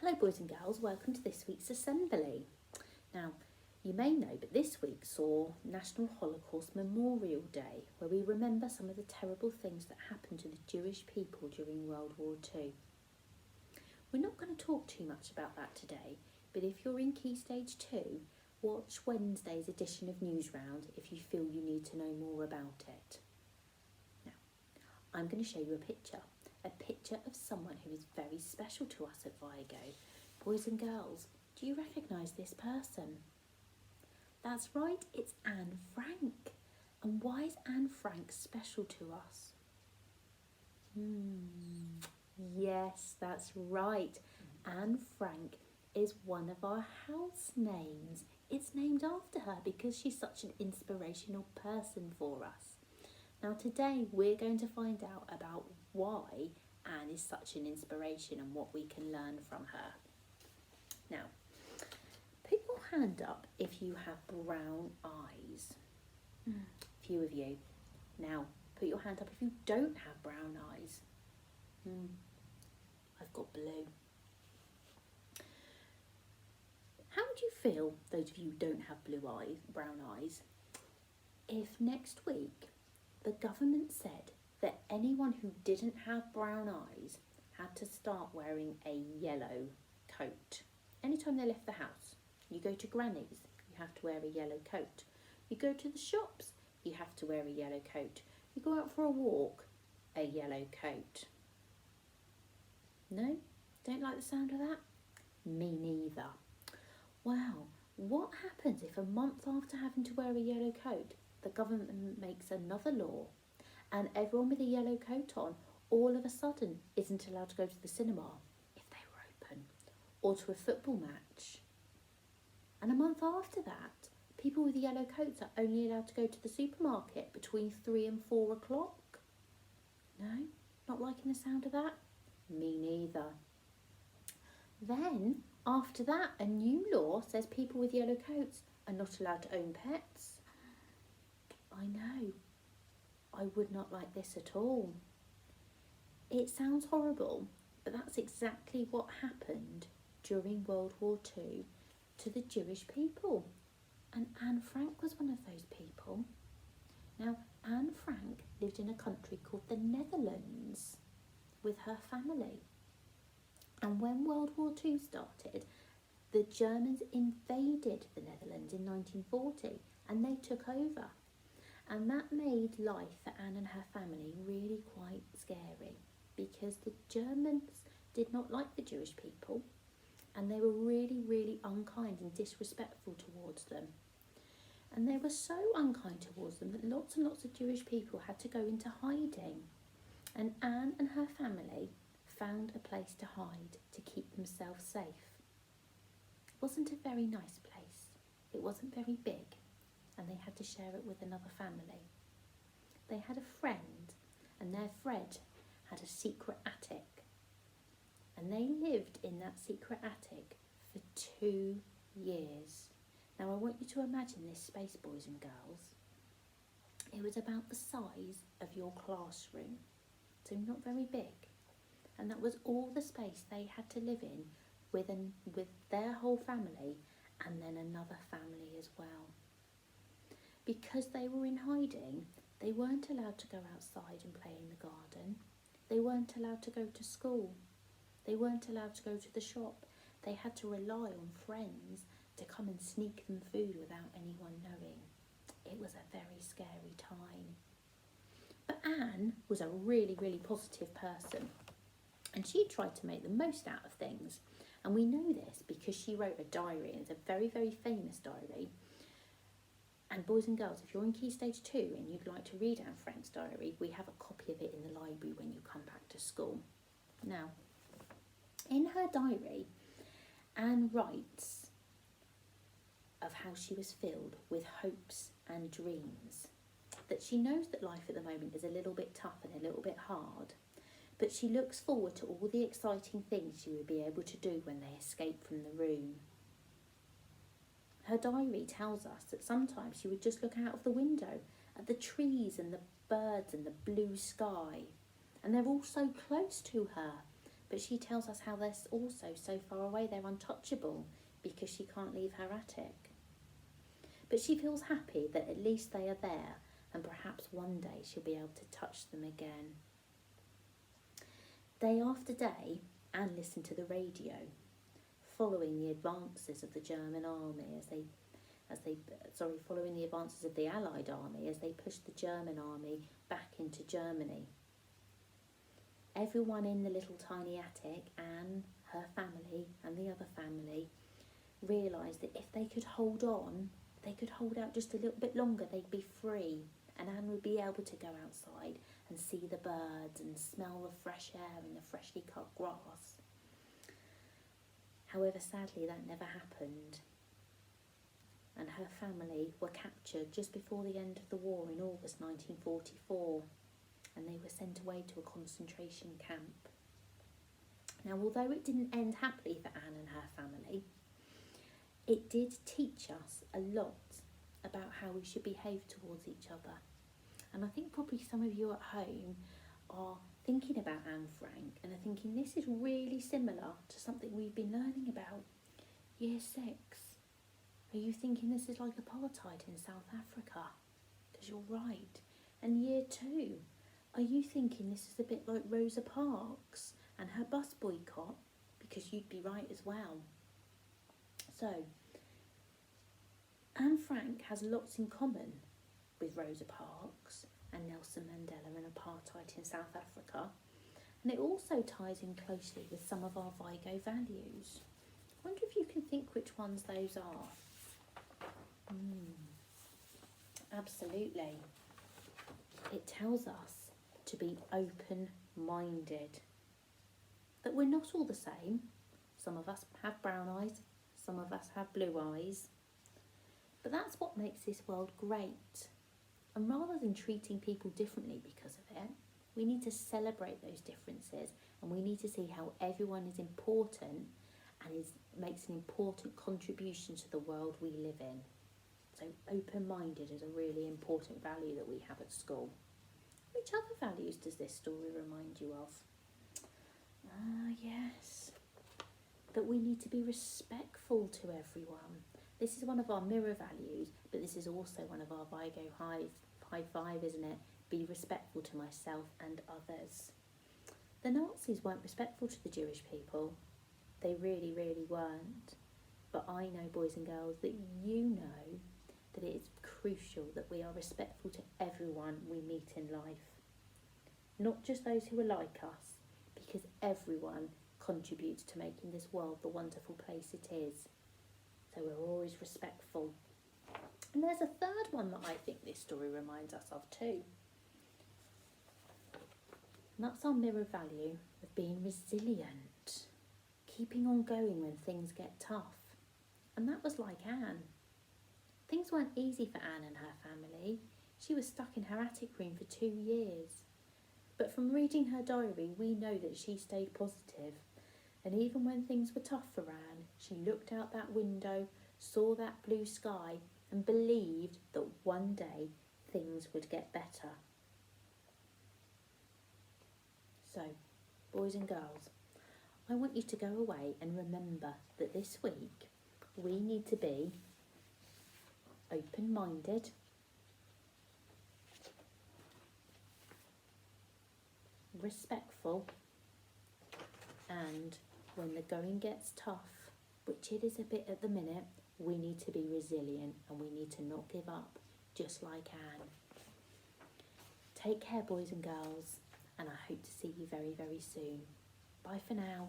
Hello boys and girls, welcome to this week's assembly. Now, you may know, but this week saw National Holocaust Memorial Day, where we remember some of the terrible things that happened to the Jewish people during World War II. We're not going to talk too much about that today, but if you're in Key Stage 2, watch Wednesday's edition of Newsround if you feel you need to know more about it. Now, I'm going to show you a picture of someone who is very special to us at Vigo. Boys and girls, do you recognise this person? That's right, it's Anne Frank. And why is Anne Frank special to us? Yes, that's right. Anne Frank is one of our house names. It's named after her because she's such an inspirational person for us. Now today we're going to find out about why Anne is such an inspiration and what we can learn from her. Now, put your hand up if you have brown eyes. Few of you. Now, put your hand up if you don't have brown eyes. I've got blue. How would you feel, those of you who don't have brown eyes, if next week the government said that anyone who didn't have brown eyes had to start wearing a yellow coat? Anytime they left the house, you go to Granny's, you have to wear a yellow coat. You go to the shops, you have to wear a yellow coat. You go out for a walk, a yellow coat. No? Don't like the sound of that? Me neither. Wow, what happens if a month after having to wear a yellow coat, the government makes another law and everyone with a yellow coat on all of a sudden isn't allowed to go to the cinema if they were open, or to a football match? And a month after that, people with yellow coats are only allowed to go to the supermarket between 3 and 4 o'clock. No? Not liking the sound of that? Me neither. Then, after that, a new law says people with yellow coats are not allowed to own pets. I know. I would not like this at all. It sounds horrible, but that's exactly what happened during World War II to the Jewish people. And Anne Frank was one of those people. Now, Anne Frank lived in a country called the Netherlands with her family. And when World War II started, the Germans invaded the Netherlands in 1940 and they took over. And that made life for Anne and her family really quite scary because the Germans did not like the Jewish people and they were really, really unkind and disrespectful towards them. And they were so unkind towards them that lots and lots of Jewish people had to go into hiding. And Anne and her family found a place to hide to keep themselves safe. It wasn't a very nice place. It wasn't very big. And they had to share it with another family. They had a friend, and their friend had a secret attic. And they lived in that secret attic for 2 years. Now I want you to imagine this space, boys and girls. It was about the size of your classroom, so not very big. And that was all the space they had to live in with their whole family and then another family as well. Because they were in hiding, they weren't allowed to go outside and play in the garden. They weren't allowed to go to school. They weren't allowed to go to the shop. They had to rely on friends to come and sneak them food without anyone knowing. It was a very scary time. But Anne was a really, really positive person. And she tried to make the most out of things. And we know this because she wrote a diary. And it's a very, very famous diary. And boys and girls, if you're in Key Stage 2 and you'd like to read Anne Frank's diary, we have a copy of it in the library when you come back to school. Now, in her diary, Anne writes of how she was filled with hopes and dreams. That she knows that life at the moment is a little bit tough and a little bit hard, but she looks forward to all the exciting things she will be able to do when they escape from the room. Her diary tells us that sometimes she would just look out of the window at the trees and the birds and the blue sky. And they're all so close to her But she tells us how they're also so far away they're untouchable because she can't leave her attic. But she feels happy that at least they are there, and perhaps one day she'll be able to touch them again. Day after day, Anne listened to the radio, following the advances of the German army following the advances of the Allied army as they pushed the German army back into Germany. Everyone in the little tiny attic, Anne, her family and the other family, realised that if they could hold on, they could hold out just a little bit longer, they'd be free, and Anne would be able to go outside and see the birds and smell the fresh air and the freshly cut grass. However, sadly, that never happened, and her family were captured just before the end of the war in August 1944, and they were sent away to a concentration camp. Now, although it didn't end happily for Anne and her family, it did teach us a lot about how we should behave towards each other. And I think probably some of you at home are thinking about Anne Frank and are thinking this is really similar to something we've been learning about. Year 6. Are you thinking this is like apartheid in South Africa? Because you're right. And Year 2. Are you thinking this is a bit like Rosa Parks and her bus boycott? Because you'd be right as well. So, Anne Frank has lots in common with Rosa Parks and Nelson Mandela and apartheid in South Africa, and it also ties in closely with some of our Vigo values. I wonder if you can think which ones those are. Absolutely. It tells us to be open-minded, that we're not all the same. Some of us have brown eyes, some of us have blue eyes, but that's what makes this world great. And rather than treating people differently because of it, we need to celebrate those differences, and we need to see how everyone is important and makes an important contribution to the world we live in. So open-minded is a really important value that we have at school. Which other values does this story remind you of? Yes, that we need to be respectful to everyone. This is one of our mirror values, but this is also one of our Vigo high five, isn't it? Be respectful to myself and others. The Nazis weren't respectful to the Jewish people. They really, really weren't. But I know, boys and girls, that you know that it is crucial that we are respectful to everyone we meet in life. Not just those who are like us, because everyone contributes to making this world the wonderful place it is. So we're always respectful. And there's a third one that I think this story reminds us of too. And that's our mirror value of being resilient, keeping on going when things get tough. And that was like Anne. Things weren't easy for Anne and her family. She was stuck in her attic room for 2 years. But from reading her diary, we know that she stayed positive. And even when things were tough for Anne, she looked out that window, saw that blue sky, and believed that one day things would get better. So, boys and girls, I want you to go away and remember that this week we need to be open-minded, respectful, and when the going gets tough, which it is a bit at the minute, we need to be resilient and we need to not give up, just like Anne. Take care, boys and girls, and I hope to see you very, very soon. Bye for now.